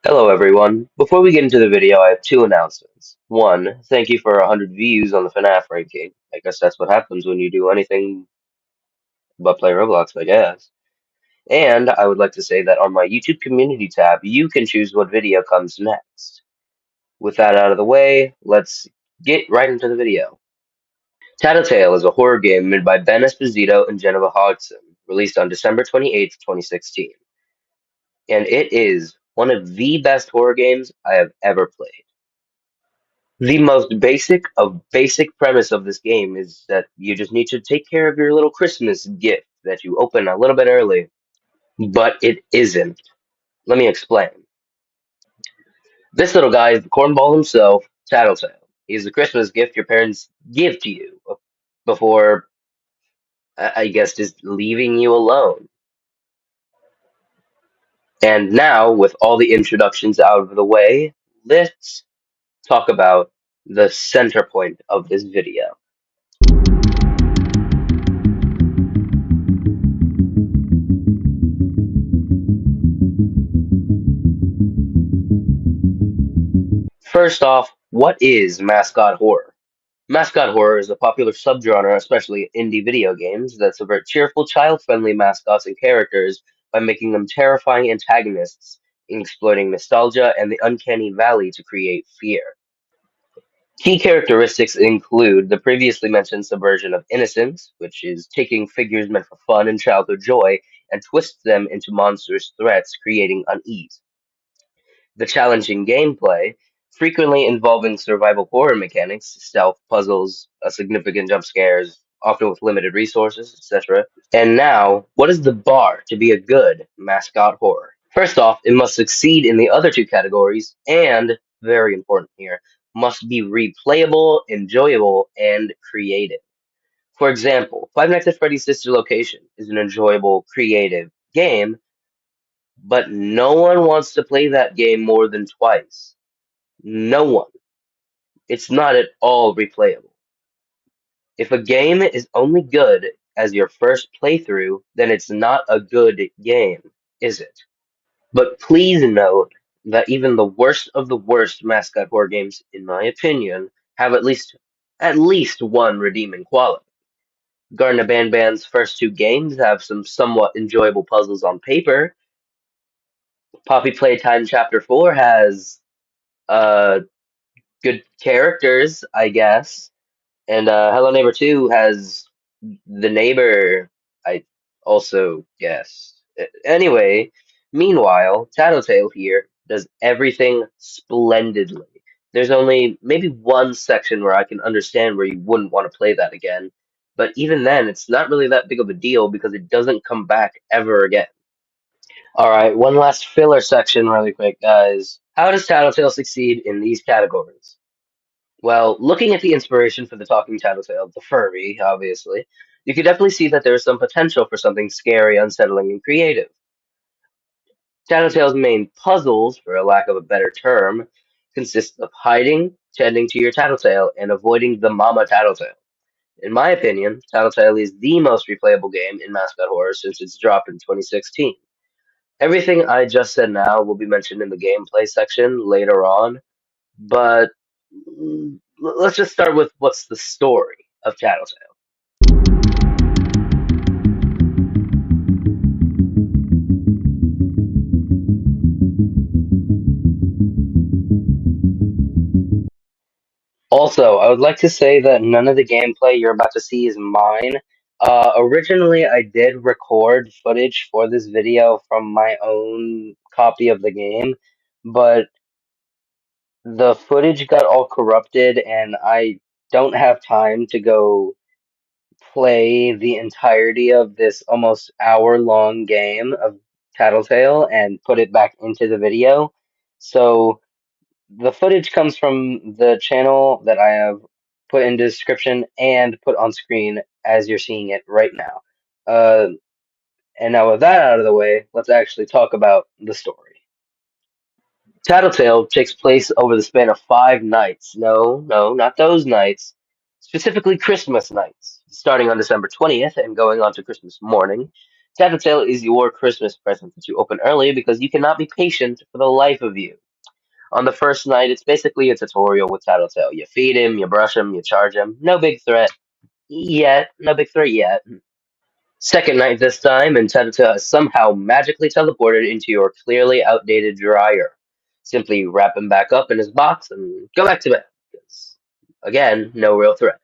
Hello everyone. Before we get into the video, I have two announcements. One, thank you for 100 views on the FNAF ranking. I guess that's what happens when you do anything but play Roblox, I guess. And I would like to say that on my YouTube community tab, you can choose what video comes next. With that out of the way, let's get right into the video. Tattletail is a horror game made by Ben Esposito and Jennifer Hodgson, released on December 28th, 2016. And it is one of the best horror games I have ever played. The most basic of basic premise of this game is that you just need to take care of your little Christmas gift that you open a little bit early. But it isn't. Let me explain. This little guy is the cornball himself, Tattletail. He's the Christmas gift your parents give to you before, I guess, just leaving you alone. And now, with all the introductions out of the way, let's talk about the center point of this video. First off, what is mascot horror? Mascot horror is a popular subgenre, especially in indie video games, that subvert cheerful, child-friendly mascots and characters by making them terrifying antagonists, exploiting nostalgia and the uncanny valley to create fear. Key characteristics include the previously mentioned subversion of innocence, which is taking figures meant for fun and childhood joy and twists them into monstrous threats, creating unease. The challenging gameplay, frequently involving survival horror mechanics, stealth puzzles, significant jump scares, often with limited resources, etc. And now, what is the bar to be a good mascot horror? First off, it must succeed in the other two categories, and, very important here, must be replayable, enjoyable, and creative. For example, Five Nights at Freddy's Sister Location is an enjoyable, creative game, but no one wants to play that game more than twice. No one. It's not at all replayable. If a game is only good as your first playthrough, then it's not a good game, is it? But please note that even the worst of the worst mascot horror games, in my opinion, have at least one redeeming quality. Garden Banban's first two games have some somewhat enjoyable puzzles on paper. Poppy Playtime Chapter 4 has uh good characters, I guess. And Hello Neighbor 2 has the neighbor, I also guess. Anyway, meanwhile, Tattletale here does everything splendidly. There's only maybe one section where I can understand where you wouldn't want to play that again. But even then, it's not really that big of a deal because it doesn't come back ever again. Alright, one last filler section really quick, guys. How does Tattletale succeed in these categories? Well, looking at the inspiration for the talking tattletale, the furry, obviously, you could definitely see that there is some potential for something scary, unsettling, and creative. Tattletale's main puzzles, for a lack of a better term, consist of hiding, tending to your tattletale, and avoiding the mama tattletale. In my opinion, Tattletale is the most replayable game in mascot horror since its drop in 2016. Everything I just said now will be mentioned in the gameplay section later on, but let's just start with what's the story of Tattletail. Also, I would like to say that none of the gameplay you're about to see is mine. Originally, I did record footage for this video from my own copy of the game, but the footage got all corrupted, and I don't have time to go play the entirety of this almost hour-long game of Tattletale and put it back into the video. So the footage comes from the channel that I have put in the description and put on screen as you're seeing it right now. And now with that out of the way, let's actually talk about the story. Tattletale takes place over the span of 5 nights. No, no, not those nights. Specifically Christmas nights, starting on December 20th and going on to Christmas morning. Tattletail is your Christmas present that you open early because you cannot be patient for the life of you. On the first night, it's basically a tutorial with Tattletail. You feed him, you brush him, you charge him. No big threat yet. No big threat yet. Second night this time, and Tattletail has somehow magically teleported into your clearly outdated dryer. Simply wrap him back up in his box and go back to bed. 'Cause, again, no real threat.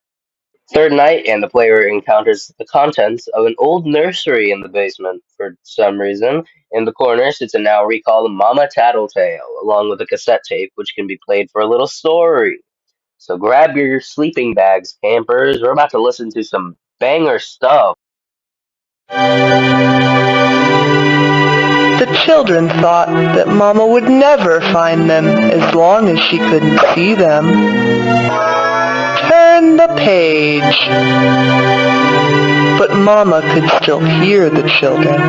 Third night, and the player encounters the contents of an old nursery in the basement. For some reason, in the corner sits a now recalled Mama Tattletail, along with a cassette tape which can be played for a little story. So grab your sleeping bags, campers. We're about to listen to some banger stuff. The children thought that Mama would never find them as long as she couldn't see them. Turn the page. But Mama could still hear the children.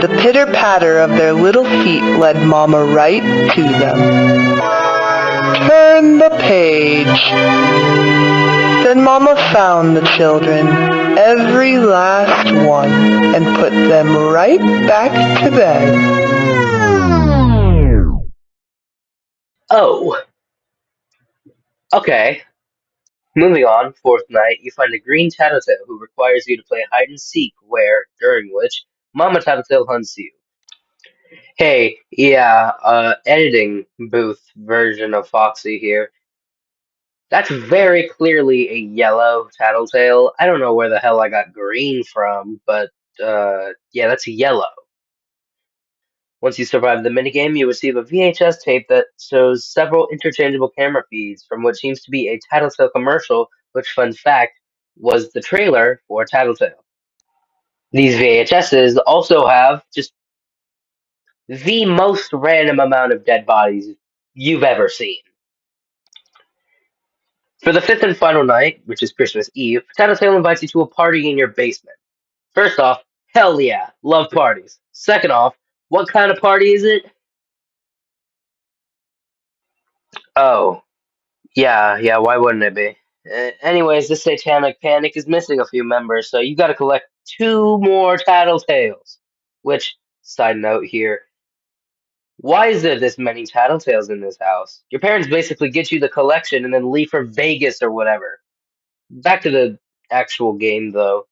The pitter-patter of their little feet led Mama right to them. Turn the page. Then Mama found the children, every last one, and put them right back to bed. Oh, okay. Moving on, fourth night, you find a green Tattletale who requires you to play hide and seek, during which Mama Tattletale hunts you. Hey, yeah, editing booth version of Foxy here. That's very clearly a yellow Tattletale. I don't know where the hell I got green from, but yeah, that's yellow. Once you survive the minigame, you receive a VHS tape that shows several interchangeable camera feeds from what seems to be a Tattletale commercial, which, fun fact, was the trailer for Tattletale. These VHSs also have just the most random amount of dead bodies you've ever seen. For the fifth and final night, which is Christmas Eve, Tattletale invites you to a party in your basement. First off, hell yeah, love parties. Second off, what kind of party is it? Oh, yeah, why wouldn't it be? Anyways, this satanic panic is missing a few members, so you gotta collect two more Tattletales. Which, side note here, why is there this many Tattletales in this house? Your parents basically get you the collection and then leave for Vegas or whatever. Back to the actual game, though.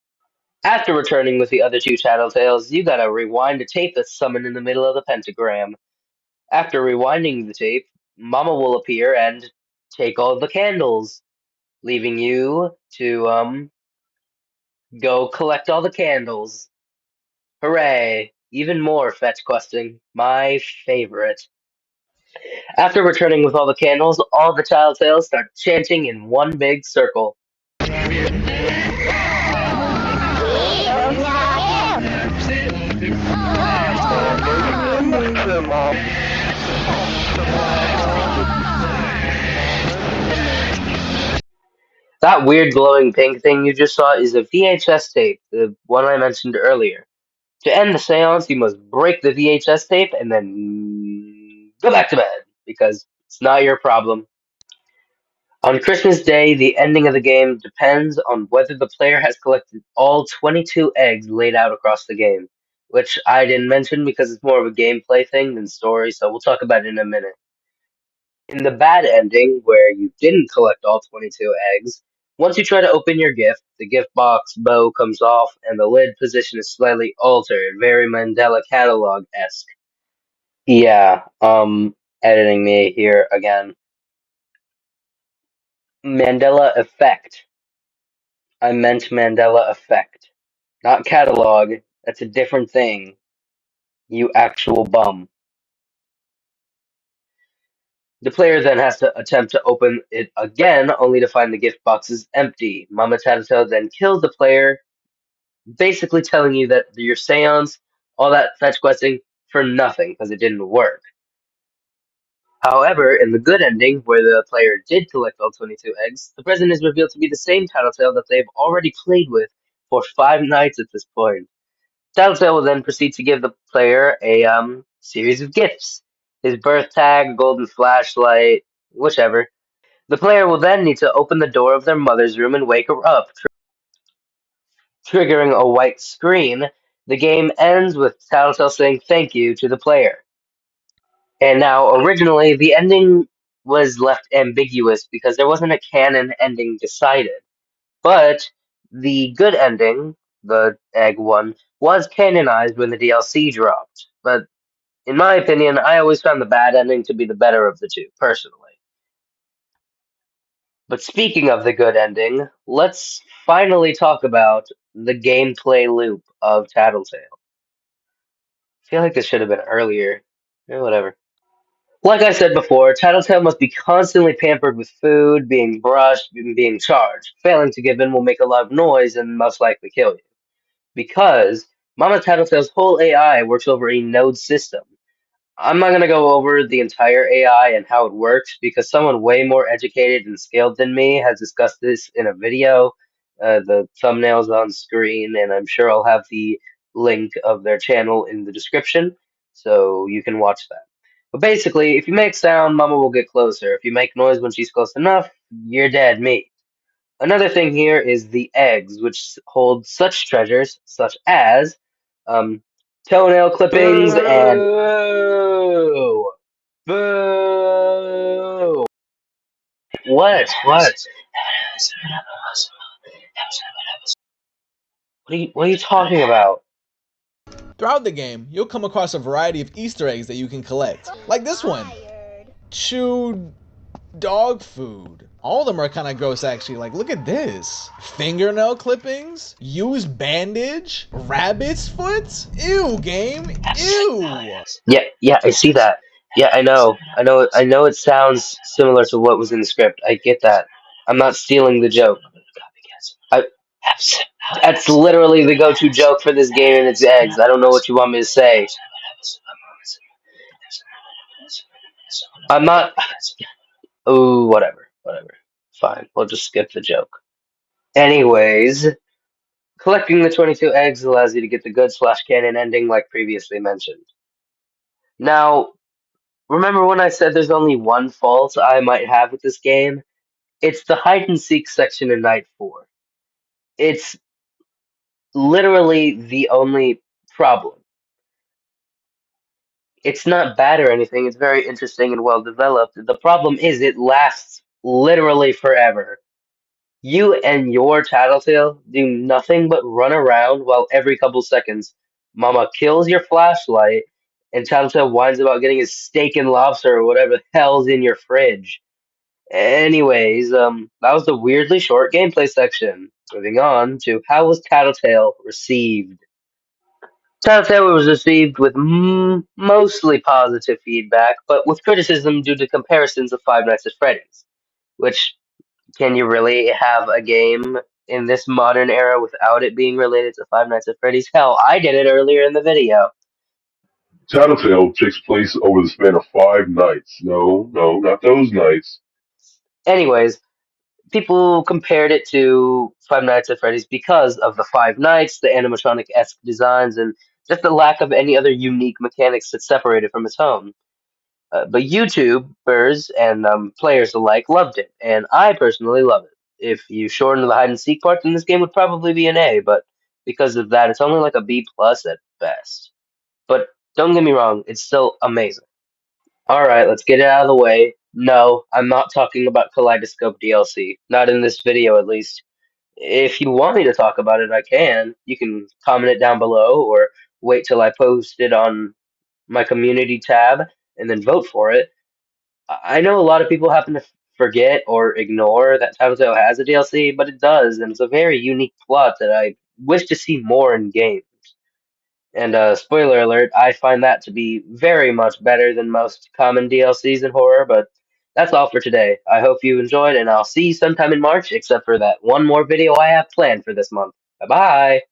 After returning with the other two Tattletales, you gotta rewind a tape that's summoned in the middle of the pentagram. After rewinding the tape, Mama will appear and take all the candles, leaving you to go collect all the candles. Hooray! Even more fetch questing. My favorite. After returning with all the candles, all the Child Tales start chanting in one big circle. That weird glowing pink thing you just saw is a VHS tape, the one I mentioned earlier. To end the seance, you must break the VHS tape and then go back to bed, because it's not your problem. On Christmas Day, the ending of the game depends on whether the player has collected all 22 eggs laid out across the game, which I didn't mention because it's more of a gameplay thing than story, so we'll talk about it in a minute. In the bad ending, where you didn't collect all 22 eggs, once you try to open your gift, the gift box bow comes off and the lid position is slightly altered, very Mandela catalog-esque. Yeah, editing me here again. Mandela effect. I meant Mandela effect, not catalog. That's a different thing. You actual bum. The player then has to attempt to open it again, only to find the gift box is empty. Mama Tattletail then kills the player, basically telling you that your seance, all that fetch questing, for nothing, because it didn't work. However, in the good ending, where the player did collect all 22 eggs, the present is revealed to be the same Tattletail that they've already played with for 5 nights at this point. Tattletail will then proceed to give the player a series of gifts. His birth tag, golden flashlight, whichever. The player will then need to open the door of their mother's room and wake her up, triggering a white screen. The game ends with Tattletail saying thank you to the player. And now, originally, the ending was left ambiguous because there wasn't a canon ending decided. But the good ending, the egg one, was canonized when the DLC dropped. But in my opinion, I always found the bad ending to be the better of the two, personally. But speaking of the good ending, let's finally talk about the gameplay loop of Tattletail. I feel like this should have been earlier. Whatever. Like I said before, Tattletail must be constantly pampered with food, being brushed, and being charged. Failing to give in will make a lot of noise and most likely kill you. Because Mama Tattletail's whole AI works over a node system. I'm not going to go over the entire AI and how it works because someone way more educated and skilled than me has discussed this in a video. The thumbnail's on screen, and I'm sure I'll have the link of their channel in the description so you can watch that. But basically, if you make sound, Mama will get closer. If you make noise when she's close enough, you're dead meat. Another thing here is the eggs, which hold such treasures, such as um, toenail clippings and boo, boo. What? What? What are you talking about? Throughout the game, you'll come across a variety of Easter eggs that you can collect. Like this one. Chewed dog food. All of them are kind of gross actually. Like, look at this. Fingernail clippings, used bandage, rabbit's foot. Ew, game. Ew. Yeah, I see that. Yeah, I know it sounds similar to what was in the script. I get that. I'm not stealing the joke. I, that's literally the go-to joke for this game and its eggs. I don't know what you want me to say. I'm not. Oh, whatever. Fine, we'll just skip the joke. Anyways, collecting the 22 eggs allows you to get the good slash canon ending, like previously mentioned. Now, remember when I said there's only one fault I might have with this game? It's the hide and seek section in Night 4. It's literally the only problem. It's not bad or anything, it's very interesting and well developed. The problem is it lasts literally forever. You and your Tattletale do nothing but run around while every couple seconds Mama kills your flashlight and Tattletale whines about getting his steak and lobster or whatever the hell's in your fridge. Anyways, that was the weirdly short gameplay section. Moving on to how was Tattletale received? Tattletail was received with mostly positive feedback, but with criticism due to comparisons of Five Nights at Freddy's. Which, can you really have a game in this modern era without it being related to Five Nights at Freddy's? Hell, I did it earlier in the video. Tattletail takes place over the span of 5 nights. No, no, not those nights. Anyways, people compared it to Five Nights at Freddy's because of the Five Nights, the animatronic-esque designs, and just the lack of any other unique mechanics that separate it from its home. But YouTubers and players alike loved it, and I personally love it. If you shorten the hide and seek part, then this game would probably be an A, but because of that, it's only like a B plus at best. But don't get me wrong, it's still amazing. Alright, let's get it out of the way. No, I'm not talking about Kaleidoscope DLC. Not in this video, at least. If you want me to talk about it, I can. You can comment it down below, or wait till I post it on my community tab and then vote for it. I know a lot of people happen to forget or ignore that Tattletail has a DLC, but it does, and it's a very unique plot that I wish to see more in games. And spoiler alert, I find that to be very much better than most common DLCs in horror, but that's all for today. I hope you enjoyed, and I'll see you sometime in March, except for that one more video I have planned for this month. Bye bye!